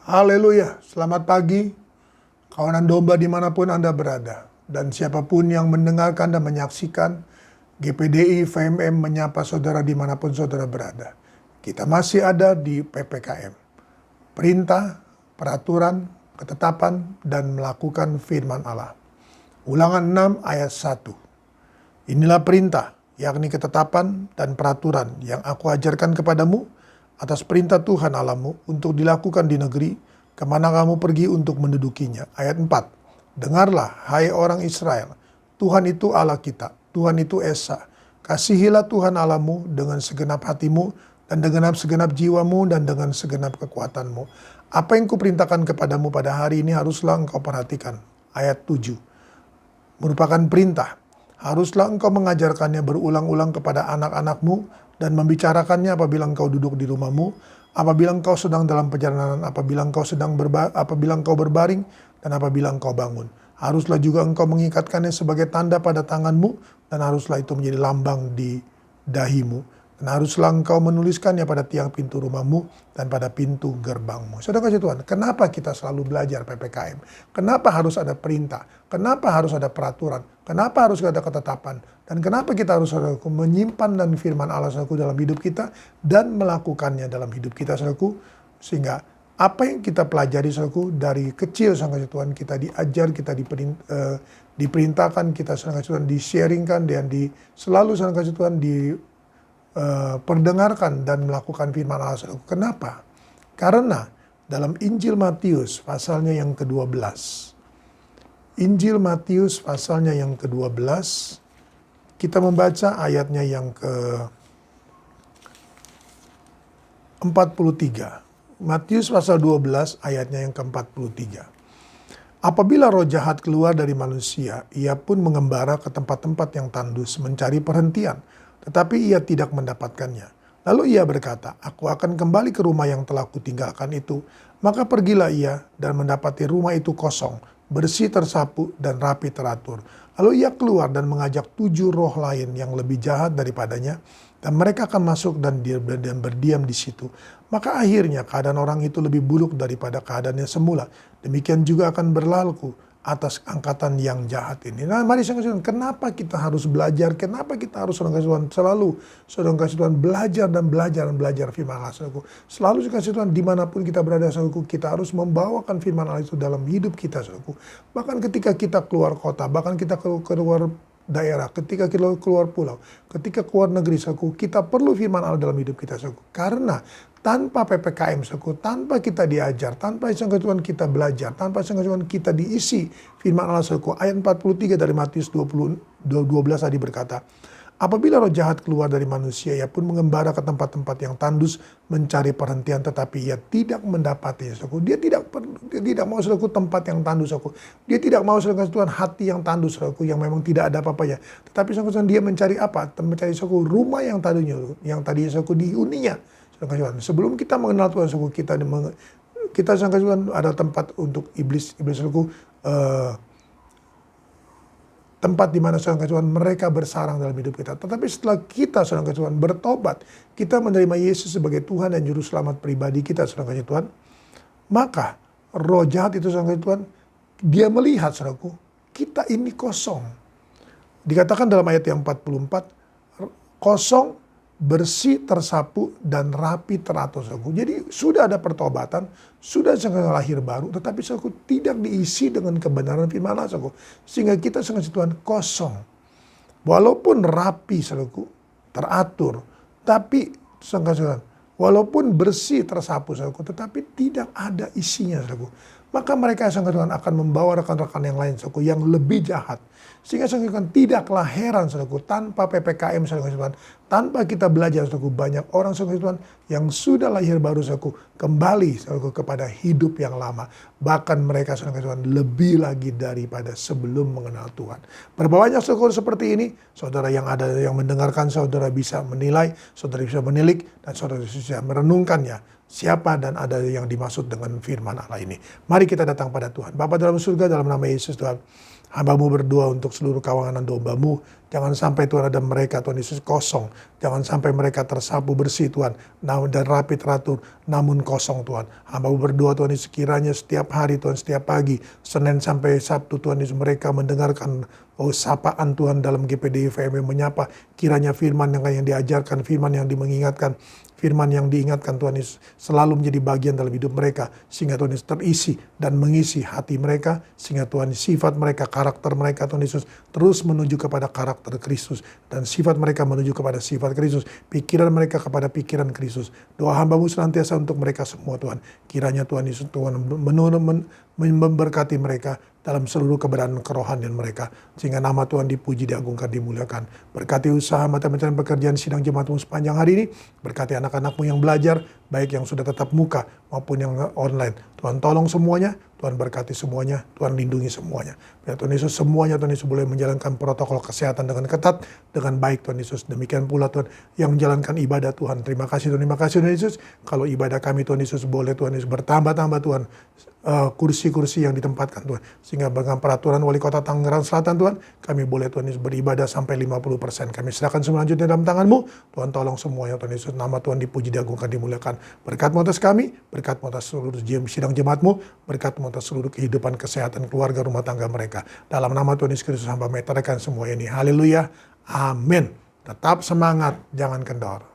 Haleluya, selamat pagi kawanan domba dimanapun Anda berada. Dan siapapun yang mendengarkan dan menyaksikan, GPDI VMM menyapa saudara dimanapun saudara berada. Kita masih ada di PPKM. Perintah, peraturan, ketetapan, dan melakukan firman Allah. Ulangan 6 ayat 1. Inilah perintah, yakni ketetapan dan peraturan yang aku ajarkan kepadamu atas perintah Tuhan Allahmu untuk dilakukan di negeri kemana kamu pergi untuk mendudukinya. Ayat 4. Dengarlah, hai orang Israel, Tuhan itu Allah kita, Tuhan itu Esa. Kasihilah Tuhan Allahmu dengan segenap hatimu dan dengan segenap jiwamu dan dengan segenap kekuatanmu. Apa yang kuperintahkan kepadamu pada hari ini haruslah engkau perhatikan. Ayat 7. Merupakan perintah. Haruslah engkau mengajarkannya berulang-ulang kepada anak-anakmu dan membicarakannya apabila engkau duduk di rumahmu, apabila engkau sedang dalam perjalanan, apabila engkau berbaring, dan apabila engkau bangun. Haruslah juga engkau mengikatkannya sebagai tanda pada tanganmu, dan haruslah itu menjadi lambang di dahimu. Dan haruslah engkau menuliskannya pada tiang pintu rumahmu dan pada pintu gerbangmu. Saudara kasih Tuhan, kenapa kita selalu belajar PPKM? Kenapa harus ada perintah? Kenapa harus ada peraturan? Kenapa harus ada ketetapan? Dan kenapa kita harus menyimpan dan firman Allah saudaraku dalam hidup kita dan melakukannya dalam hidup kita saudaraku, sehingga apa yang kita pelajari saudaraku dari kecil saudara Tuhan, kita diajar, kita diperintahkan, kita saudara Tuhan di-sharingkan dan selalu saudara Tuhan perdengarkan dan melakukan firman Allah saudaraku. Kenapa? Karena dalam Injil Matius pasalnya yang ke-12. Injil Matius pasalnya yang ke-12, kita membaca ayatnya yang ke-43. Matius pasal 12 ayatnya yang ke-43. Apabila roh jahat keluar dari manusia, ia pun mengembara ke tempat-tempat yang tandus mencari perhentian, tetapi ia tidak mendapatkannya. Lalu ia berkata, aku akan kembali ke rumah yang telah kutinggalkan itu. Maka pergilah ia dan mendapati rumah itu kosong, bersih tersapu dan rapi teratur. Lalu ia keluar dan mengajak 7 roh lain yang lebih jahat daripadanya, dan mereka akan masuk dan berdiam di situ. Maka akhirnya keadaan orang itu lebih buruk daripada keadaannya semula. Demikian juga akan berlaku atas angkatan yang jahat ini. Nah, mari saudara kasih Tuhan, kenapa kita harus belajar? Kenapa kita harus saudara kasih Tuhan selalu saudara kasih Tuhan belajar dan belajar firman Allah saudaraku. Selalu saudara kasih Tuhan dimanapun kita berada saudaraku, kita harus membawakan firman Allah itu dalam hidup kita saudaraku. Bahkan ketika kita keluar kota, bahkan kita keluar daerah, ketika kita keluar pulau, ketika keluar negeri saudaraku, kita perlu firman Allah dalam hidup kita saudaraku. Karena tanpa PPKM saudaraku, tanpa kita diajar, tanpa Tuhan kita belajar, tanpa Tuhan kita diisi firman Allah saudaraku. Ayat 43 dari Matius 12 tadi berkata, apabila roh jahat keluar dari manusia, ia pun mengembara ke tempat-tempat yang tandus mencari perhentian, tetapi ia tidak mendapatinya saudaraku. Dia tidak mau saudaraku tempat yang tandus saudaraku. Dia tidak mau saudaraku Tuhan hati yang tandus saudaraku, yang memang tidak ada apa-apanya. Tetapi saudaraku dia mencari apa? Mencari saudaraku rumah yang tadinya saudaraku dihuninya. Sebelum kita mengenal Tuhan, kita sangka Tuhan ada tempat untuk iblis saudaraku, tempat di mana saudara Tuhan mereka bersarang dalam hidup kita. Tetapi setelah kita saudara Tuhan bertobat, kita menerima Yesus sebagai Tuhan dan Juru Selamat pribadi kita saudara Tuhan, maka roh jahat itu saudara Tuhan, dia melihat saudaraku, kita ini kosong. Dikatakan dalam ayat yang 44, kosong, bersih, tersapu, dan rapi teratur saudaraku. Jadi sudah ada pertobatan, sudah lahir baru, tetapi saudaraku tidak diisi dengan kebenaran firman Allah saudaraku. Sehingga kita sangat Tuhan kosong. Walaupun rapi saudaraku, teratur, tapi sangat Tuhan, walaupun bersih, tersapu saudaraku, tetapi tidak ada isinya saudaraku. Maka mereka sangat Tuhan akan membawa rekan-rekan yang lain saudaraku yang lebih jahat. Sehingga saudara Tuhan tidaklah heran saudaraku, tanpa PPKM saudara Tuhan, tanpa kita belajar saudaraku, banyak orang saudara Tuhan yang sudah lahir baru saudaraku kembali saudaraku kepada hidup yang lama. Bahkan mereka saudara Tuhan lebih lagi daripada sebelum mengenal Tuhan. Berapa banyak saudara seperti ini, saudara yang ada yang mendengarkan, saudara bisa menilai, saudara bisa menilik, dan saudara bisa merenungkannya. Siapa dan ada yang dimaksud dengan firman Allah ini. Mari kita datang pada Tuhan. Bapa dalam surga, dalam nama Yesus Tuhan, hamba-Mu berdoa untuk seluruh kawangan domba-Mu. Jangan sampai Tuhan ada mereka Tuhan Yesus kosong. Jangan sampai mereka tersapu bersih Tuhan, dan rapi teratur, namun kosong Tuhan. Hamba berdoa Tuhan Yesus, kiranya setiap hari Tuhan, setiap pagi, Senin sampai Sabtu Tuhan Yesus, mereka mendengarkan sapaan Tuhan dalam GPDI FMM menyapa. Kiranya firman yang diajarkan, firman yang mengingatkan, firman yang diingatkan Tuhan Yesus selalu menjadi bagian dalam hidup mereka, sehingga Tuhan Yesus terisi dan mengisi hati mereka, sehingga Tuhan sifat mereka, karakter mereka Tuhan Yesus terus menuju kepada karakter Kristus, dan sifat mereka menuju kepada sifat Kristus, pikiran mereka kepada pikiran Kristus. Doa hamba-Mu senantiasa untuk mereka semua Tuhan. Kiranya Tuhan Yesus Tuhan memberkati mereka dalam seluruh keberadaan kerohanian mereka, sehingga nama Tuhan dipuji, diagungkan, dimuliakan. Berkati usaha mata-mata pekerjaan sidang jemaat-Mu sepanjang hari ini. Berkati anak-anak-Mu yang belajar, baik yang sudah tetap muka maupun yang online. Tuhan tolong semuanya, Tuhan berkati semuanya, Tuhan lindungi semuanya. Biar Tuhan Yesus semuanya, Tuhan Yesus boleh menjalankan protokol kesehatan dengan ketat, dengan baik Tuhan Yesus. Demikian pula Tuhan yang menjalankan ibadah Tuhan. Terima kasih Tuhan Yesus. Kalau ibadah kami Tuhan Yesus boleh Tuhan Yesus bertambah-tambah Tuhan. Kursi-kursi yang ditempatkan Tuhan. Sehingga dengan peraturan Wali Kota Tangerang Selatan Tuhan, kami boleh Tuhan Yesus beribadah sampai 50%. Kami serahkan selanjutnya dalam tangan-Mu. Tuhan tolong semuanya Tuhan Yesus. Nama Tuhan dipuji, diagungkan, dimuliakan. Berkat-Mu atas kami, berkat-Mu atas seluruh sidang jemaat-Mu, berkat-Mu atas seluruh kehidupan, kesehatan, keluarga, rumah tangga mereka. Dalam nama Tuhan Yesus Kristus hamba menyerahkan semua ini. Haleluya. Amin. Tetap semangat, jangan kendor.